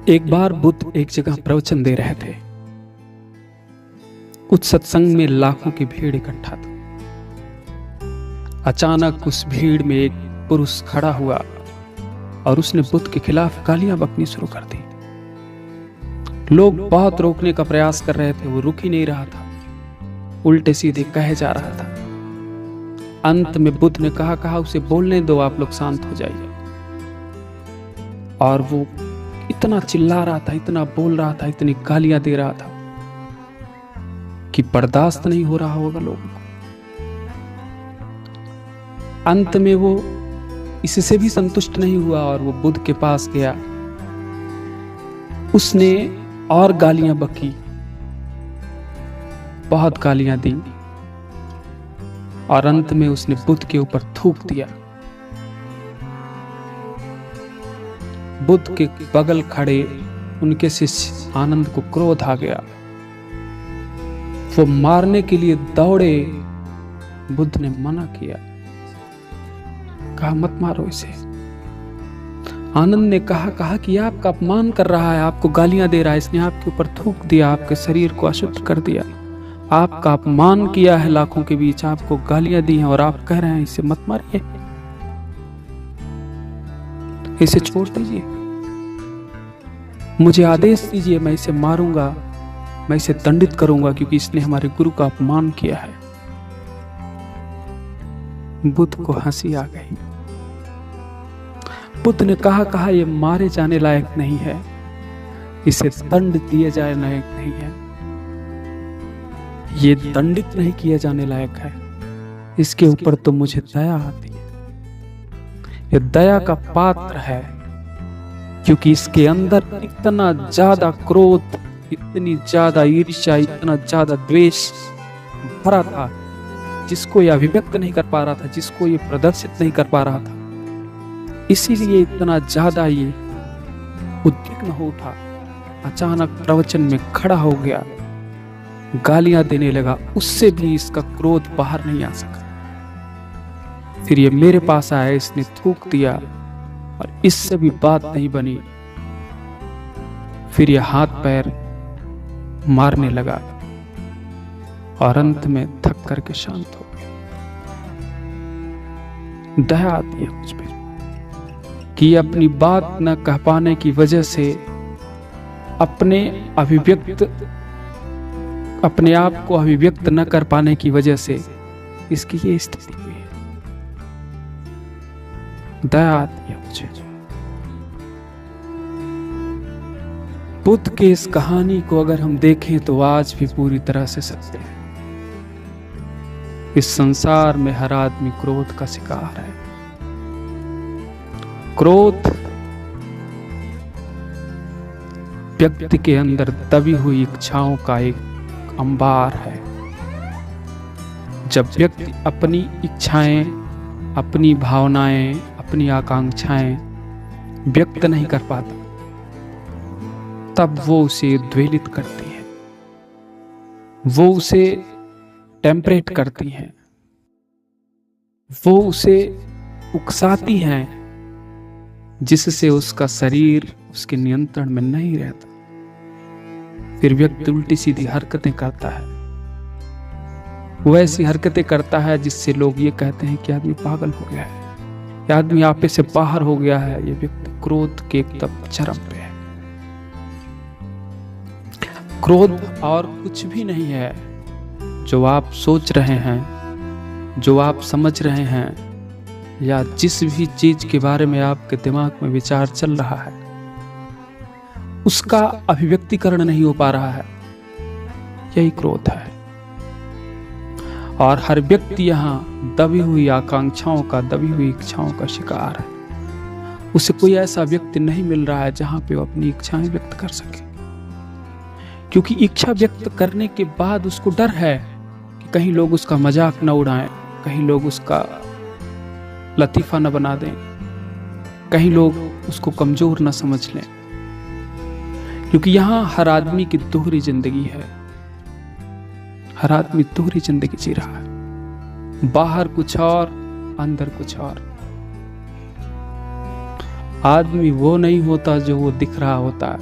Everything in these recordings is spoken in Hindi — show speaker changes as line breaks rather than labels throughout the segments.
एक बार बुद्ध एक जगह प्रवचन दे रहे थे। उस सत्संग में लाखों की भीड़ इकट्ठा था। अचानक उस भीड़ में एक पुरुष खड़ा हुआ और उसने बुद्ध के खिलाफ गालियां बकनी शुरू कर दी। लोग बहुत रोकने का प्रयास कर रहे थे, वो रुक ही नहीं रहा था, उल्टे सीधे कहे जा रहा था। अंत में बुद्ध ने कहा उसे बोलने दो, आप लोग शांत हो जाइए। और वो इतना चिल्ला रहा था, इतना बोल रहा था, इतनी गालियां दे रहा था कि बर्दाश्त नहीं हो रहा होगा लोगों को। अंत में वो इससे भी संतुष्ट नहीं हुआ और वो बुद्ध के पास गया। उसने और गालियां बकी, बहुत गालियां दी और अंत में उसने बुद्ध के ऊपर थूक दिया। बुद्ध के बगल खड़े उनके शिष्य आनंद को क्रोध आ गया। वो मारने के लिए दौड़े, बुद्ध ने मना किया, कहा मत मारो इसे। आनंद ने कहा कि आपका अपमान कर रहा है, आपको गालियां दे रहा है, इसने आपके ऊपर थूक दिया, आपके शरीर को अशुद्ध कर दिया, आपका अपमान किया है, लाखों के बीच आपको गालियां दी हैं और आप कह रहे हैं इसे मत मारिए, इसे छोड़ दीजिए, मुझे आदेश दीजिए, मैं इसे मारूंगा, मैं इसे दंडित करूंगा क्योंकि इसने हमारे गुरु का अपमान किया है। बुद्ध को हंसी आ गई। बुद्ध ने कहा ये मारे जाने लायक नहीं है, इसे दंड दिए जाने लायक नहीं है, ये दंडित नहीं किया जाने लायक है, इसके ऊपर तो मुझे दया आती है। ये दया का पात्र है क्योंकि इसके अंदर इतना ज्यादा क्रोध, इतनी ज्यादा ईर्ष्या, इतना ज्यादा द्वेष भरा था, जिसको ये अभिव्यक्त नहीं कर पा रहा था, जिसको ये प्रदर्शित नहीं कर पा रहा था। इसीलिए इतना ज्यादा ये उद्विग्न हो उठा। अचानक प्रवचन में खड़ा हो गया, गालियां देने लगा, उससे भी इसका क्रोध बाहर नहीं आ सका। फिर ये मेरे पास आया, इसने थूक दिया और इससे भी बात नहीं बनी। फिर ये हाथ पैर मारने लगा और अंत में थक करके शांत हो गया। दया आती है मुझ पे कि अपनी बात न कह पाने की वजह से, अपने आप को अभिव्यक्त न कर पाने की वजह से इसकी ये स्थिति हुई है। दया आती है मुझे। बुद्ध के इस कहानी को अगर हम देखें तो आज भी पूरी तरह से सत्य है। इस संसार में हर आदमी क्रोध का शिकार है। क्रोध व्यक्ति के अंदर दबी हुई इच्छाओं का एक अंबार है। जब व्यक्ति अपनी इच्छाएं, अपनी भावनाएं, अपनी आकांक्षाएं व्यक्त नहीं कर पाता, तब वो उसे द्वेलित करती है, वो उसे टेम्परेट करती हैं, वो उसे उकसाती हैं, जिससे उसका शरीर उसके नियंत्रण में नहीं रहता। फिर व्यक्ति उल्टी सीधी हरकतें करता है, वो ऐसी हरकतें करता है जिससे लोग ये कहते हैं कि आदमी पागल हो गया है, ये आदमी आपे से बाहर हो गया है, ये व्यक्ति क्रोध के एकदम चरम पे है। क्रोध और कुछ भी नहीं है। जो आप सोच रहे हैं, जो आप समझ रहे हैं, या जिस भी चीज के बारे में आपके दिमाग में विचार चल रहा है, उसका अभिव्यक्तिकरण नहीं हो पा रहा है, यही क्रोध है। और हर व्यक्ति यहाँ दबी हुई आकांक्षाओं का, दबी हुई इच्छाओं का शिकार है। उसे कोई ऐसा व्यक्ति नहीं मिल रहा है जहां पे वो अपनी इच्छाएं व्यक्त कर सके, क्योंकि इच्छा व्यक्त करने के बाद उसको डर है कि कहीं लोग उसका मजाक न उड़ाएं, कहीं लोग उसका लतीफा न बना दें, कहीं लोग उसको कमजोर न समझ लें। क्योंकि यहां हर आदमी की दोहरी जिंदगी है, हर आदमी दोहरी जिंदगी जी रहा है, बाहर कुछ और, अंदर कुछ और। आदमी वो नहीं होता जो वो दिख रहा होता है,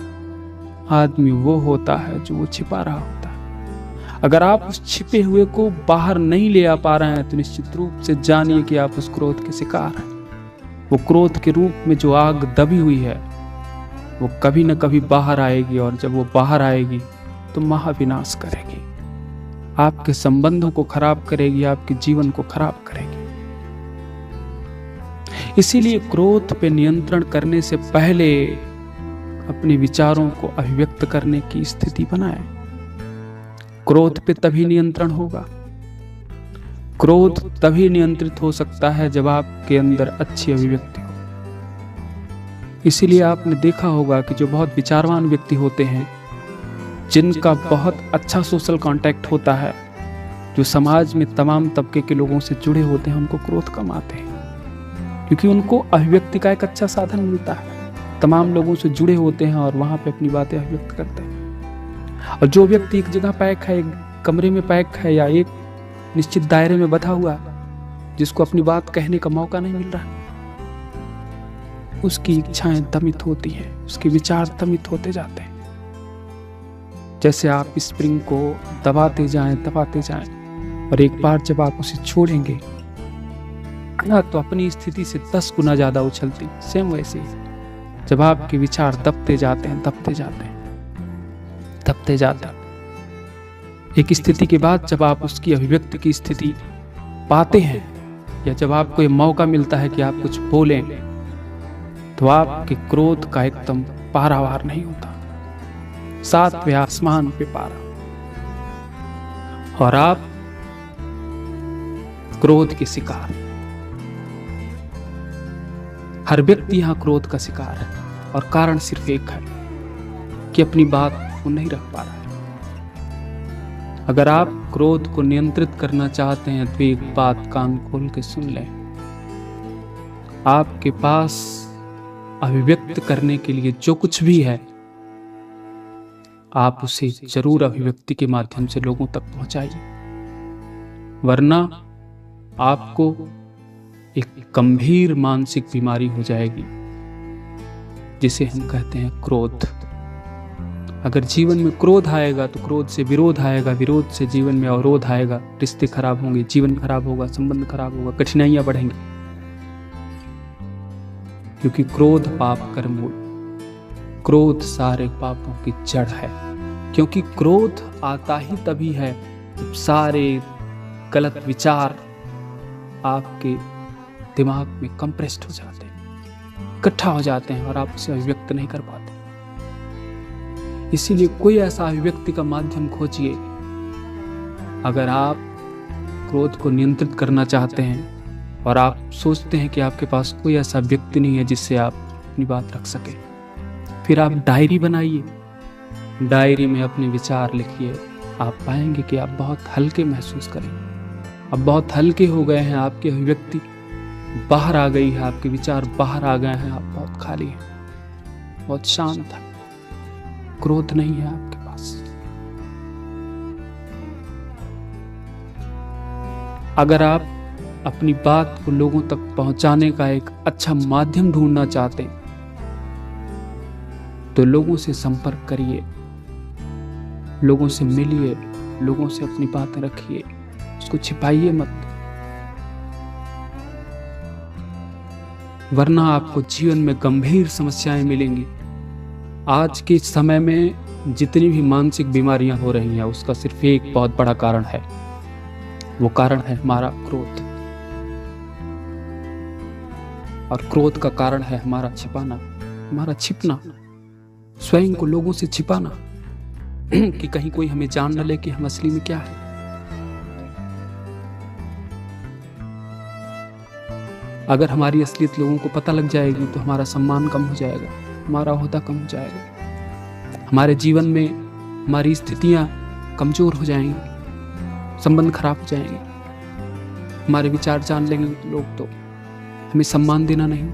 आदमी वो होता है जो वो छिपा रहा होता है। अगर आप उस छिपे हुए को बाहर नहीं ले आ पा रहे हैं तो निश्चित रूप से जानिए कि आप उस क्रोध के शिकार हैं। वो क्रोध के रूप में जो आग दबी हुई है वो कभी न कभी बाहर आएगी, और जब वो बाहर आएगी तो महाविनाश करेगी, आपके संबंधों को खराब करेगी, आपके जीवन को खराब करेगी। इसीलिए क्रोध पे नियंत्रण करने से पहले अपने विचारों को अभिव्यक्त करने की स्थिति बनाएं। क्रोध पे तभी नियंत्रण होगा, क्रोध तभी नियंत्रित हो सकता है जब आपके अंदर अच्छी अभिव्यक्ति हो। इसीलिए आपने देखा होगा कि जो बहुत विचारवान व्यक्ति होते हैं, जिनका बहुत अच्छा सोशल कांटेक्ट होता है, जो समाज में तमाम तबके के लोगों से जुड़े होते हैं, उनको क्रोध कम आते हैं, क्योंकि उनको अभिव्यक्ति का एक अच्छा साधन मिलता है। तमाम लोगों से जुड़े होते हैं और वहां पे अपनी बातें अभिव्यक्त करते हैं। और जो व्यक्ति एक जगह पैक है, एक कमरे में पैक है, या एक निश्चित दायरे में बंधा हुआ है, जिसको अपनी बात कहने का मौका नहीं मिल रहा, उसकी इच्छाएं दमित होती हैं, उसके विचार दमित होते जाते हैं। जैसे आप स्प्रिंग को दबाते जाएं, और एक बार जब आप उसे छोड़ेंगे ना तो अपनी स्थिति से 10 गुना ज्यादा उछलती। सेम वैसे ही जब आपके विचार दबते जाते हैं, एक स्थिति के बाद जब आप उसकी अभिव्यक्ति की स्थिति पाते हैं, या जब आपको ये मौका मिलता है कि आप कुछ बोलें, तो आपके क्रोध का एकदम पारावार नहीं होता, 7वें आसमान पे पारा, और आप क्रोध के शिकार। हर व्यक्ति यहां क्रोध का शिकार है, और कारण सिर्फ एक है कि अपनी बात को नहीं रख पा रहा है। अगर आप क्रोध को नियंत्रित करना चाहते हैं तो एक बात कान खोल के सुन लें, आपके पास अभिव्यक्त करने के लिए जो कुछ भी है, आप उसे जरूर अभिव्यक्ति के माध्यम से लोगों तक पहुंचाइए, वरना आपको एक गंभीर मानसिक बीमारी हो जाएगी, जिसे हम कहते हैं क्रोध। अगर जीवन में क्रोध आएगा तो क्रोध से विरोध आएगा, विरोध से जीवन में अवरोध आएगा, रिश्ते खराब होंगे, जीवन खराब होगा, संबंध खराब होगा, कठिनाइयां बढ़ेंगी, क्योंकि क्रोध पाप का मूल, क्रोध सारे पापों की जड़ है। क्योंकि क्रोध आता ही तभी है जब सारे गलत विचार आपके दिमाग में कंप्रेस्ड हो जाते हैं, इकट्ठा हो जाते हैं, और आप उसे अभिव्यक्त नहीं कर पाते। इसीलिए कोई ऐसा अभिव्यक्ति का माध्यम खोजिए। अगर आप क्रोध को नियंत्रित करना चाहते हैं और आप सोचते हैं कि आपके पास कोई ऐसा व्यक्ति नहीं है जिससे आप अपनी बात रख सके, फिर आप डायरी बनाइए, डायरी में अपने विचार लिखिए। आप पाएंगे कि आप बहुत हल्के महसूस करेंगे। अब बहुत हल्के हो गए हैं, आपकी अभिव्यक्ति बाहर आ गई है, आपके विचार बाहर आ गए हैं, आप बहुत खाली हैं, बहुत शांत है, क्रोध नहीं है आपके पास। अगर आप अपनी बात को लोगों तक पहुंचाने का एक अच्छा माध्यम ढूंढना चाहते हैं तो लोगों से संपर्क करिए, लोगों से मिलिए, लोगों से अपनी बातें रखिए, उसको छिपाइए मत, वरना आपको जीवन में गंभीर समस्याएं मिलेंगी। आज के समय में जितनी भी मानसिक बीमारियां हो रही हैं उसका सिर्फ एक बहुत बड़ा कारण है, वो कारण है हमारा क्रोध। और क्रोध का कारण है हमारा छिपाना, हमारा छिपना, स्वयं को लोगों से छिपाना कि कहीं कोई हमें जान न ले कि हम असली में क्या है। अगर हमारी असलियत लोगों को पता लग जाएगी तो हमारा सम्मान कम हो जाएगा, हमारा ओहदा कम हो जाएगा, हमारे जीवन में हमारी स्थितियां कमजोर हो जाएंगी, संबंध खराब हो जाएंगे, हमारे विचार जान लेंगे लोग तो हमें सम्मान देना नहीं,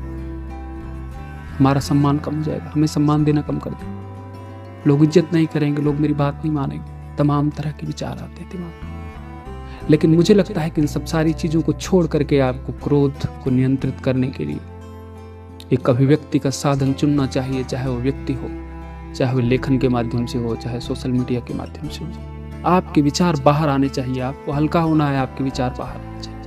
हमारा सम्मान कम हो जाएगा, हमें सम्मान देना कम कर देंगे, लोग इज्जत नहीं करेंगे, लोग मेरी बात नहीं मानेंगे, तमाम तरह के विचार आते हैं दिमाग में। लेकिन मुझे लगता है कि इन सब सारी चीज़ों को छोड़ करके आपको क्रोध को नियंत्रित करने के लिए एक अभिव्यक्ति का साधन चुनना चाहिए, चाहे वो व्यक्ति हो, चाहे वो लेखन के माध्यम से हो, चाहे सोशल मीडिया के माध्यम से हो। आपके विचार बाहर आने चाहिए, आपको हल्का होना है, आपके विचार बाहर आने चाहिए।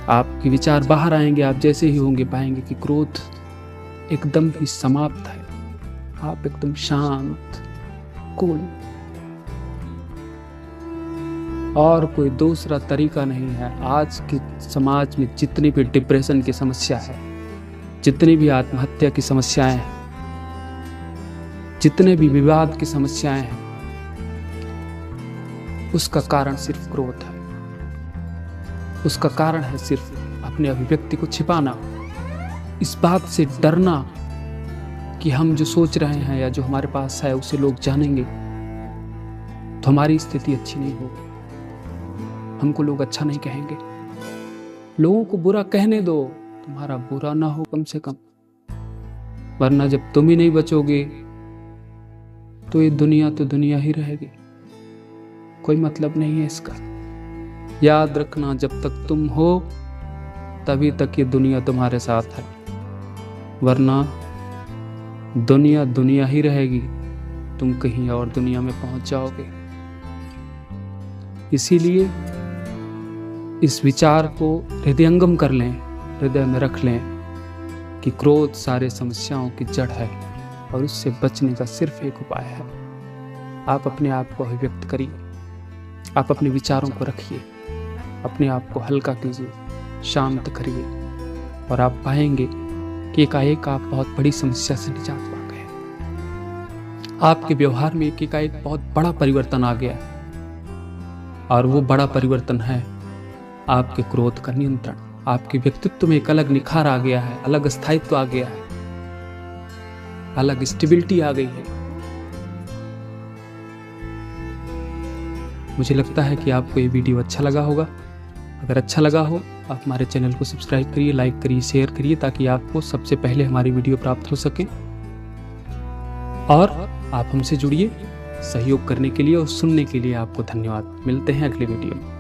आपके विचार बाहर आएंगे, आप जैसे ही होंगे पाएंगे कि क्रोध एकदम ही समाप्त है, आप एकदम शांत, कूल। और कोई दूसरा तरीका नहीं है। आज के समाज में जितनी भी डिप्रेशन की समस्या है, जितनी भी आत्महत्या की समस्याएं हैं, जितने भी विवाद की समस्याएं हैं, उसका कारण सिर्फ क्रोध है। उसका कारण है सिर्फ अपने अभिव्यक्ति को छिपाना, इस बात से डरना कि हम जो सोच रहे हैं या जो हमारे पास है उसे लोग जानेंगे तो हमारी स्थिति अच्छी नहीं होगी, हमको लोग अच्छा नहीं कहेंगे। लोगों को बुरा कहने दो, तुम्हारा बुरा ना हो कम से कम, वरना जब तुम ही नहीं बचोगे तो ये दुनिया तो दुनिया ही रहेगी, कोई मतलब नहीं है इसका। याद रखना, जब तक तुम हो तभी तक ये दुनिया तुम्हारे साथ है, वरना दुनिया दुनिया ही रहेगी, तुम कहीं और दुनिया में पहुंच जाओगे। इसीलिए इस विचार को हृदयंगम कर लें, हृदय में रख लें कि क्रोध सारे समस्याओं की जड़ है और उससे बचने का सिर्फ एक उपाय है। आप अपने आप को अभिव्यक्त करिए, आप अपने विचारों को रखिए, अपने आप को हल्का कीजिए, शांत करिए, और आप पाएंगे कि एकाएक आप बहुत बड़ी समस्या से निजात पा गए। आपके व्यवहार में एकाएक बहुत बड़ा परिवर्तन आ गया, और वो बड़ा परिवर्तन है आपके क्रोध का नियंत्रण। आपके व्यक्तित्व में एक अलग निखार आ गया है, अलग स्थायित्व आ गया है, अलग स्टेबिलिटी आ गई है। मुझे लगता है कि आपको ये वीडियो अच्छा लगा होगा। अगर अच्छा लगा हो आप हमारे चैनल को सब्सक्राइब करिए, लाइक करिए, शेयर करिए, ताकि आपको सबसे पहले हमारी वीडियो प्राप्त हो सके। और आप हमसे जुड़िए। सहयोग करने के लिए और सुनने के लिए आपको धन्यवाद। मिलते हैं अगले वीडियो में।